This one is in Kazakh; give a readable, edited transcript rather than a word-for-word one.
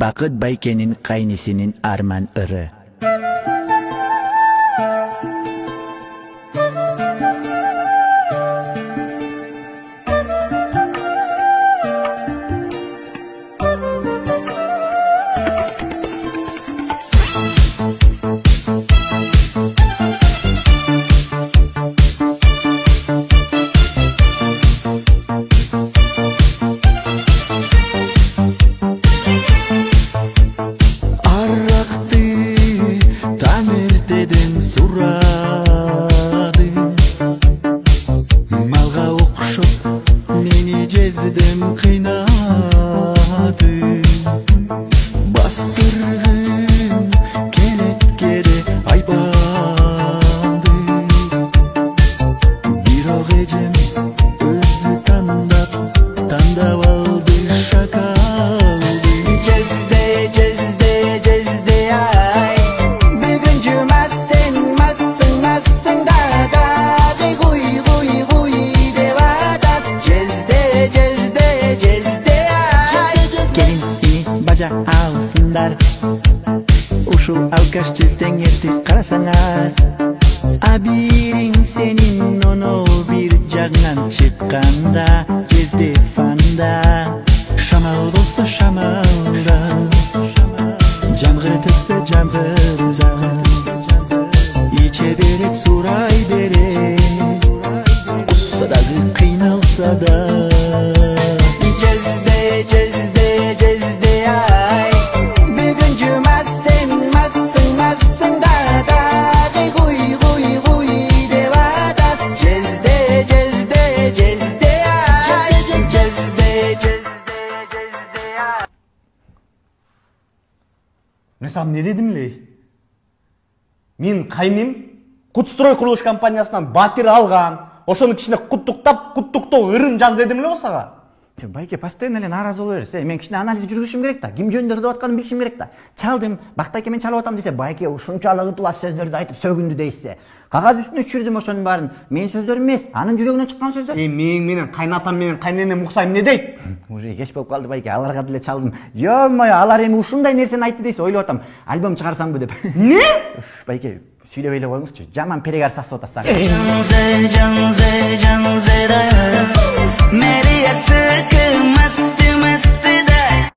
Bakıt Bayken'in kaynisinin Arman Irı. Alsınlar uşul alkaş cezden erdi karasanar. Abirin senin onu bir cagnan çıkkanda cezde fanda. Şamal olsa şamalda, camgıtırsa camgırda. İçe berek suray berek, kussa da kıynalsa da. Cezde cezde cezde ay, bugün cümazsın mazsın mazsın da da. Guy guy guy devada. Cezde cezde cezde ay, cezde cezde ay. Mesam ne dedim ley? Men kaynim Кутстрой курулуш компаниясынан батир алган. Ошону кичине куттуктоо ырын жаз дедим эле сага. Байке постоянно эле нааразы боло берсе, мен кичине анализ жүргүзүшүм керек да. Ким жөнүндө кырдып атканын билишим керек да. Чалдым, Бактайке мен чалып атам десе, Байке ушунчалык ытылас сөздөрдү айтып сөгүндү дейсе. Кагаз үстүнө түшүрдүм ошонун баарын. Менин сөздөр эмес, анын жүрөгүнөн чыккан сөздөр. Мен менен кайнатам менен кайненем уксайм не дейт? Уже кеч болуп калды Байке, аларга деле чалдым. Жомой, алар эми ушундай нерсени айтты дейсе, ойлоп атам. Альбом чыгарсамбы деп. Не? Байке, сүйлөп эле коюңузчу. Жаман перегар сасып атасыздар. Canze, canze, canze da, meri asık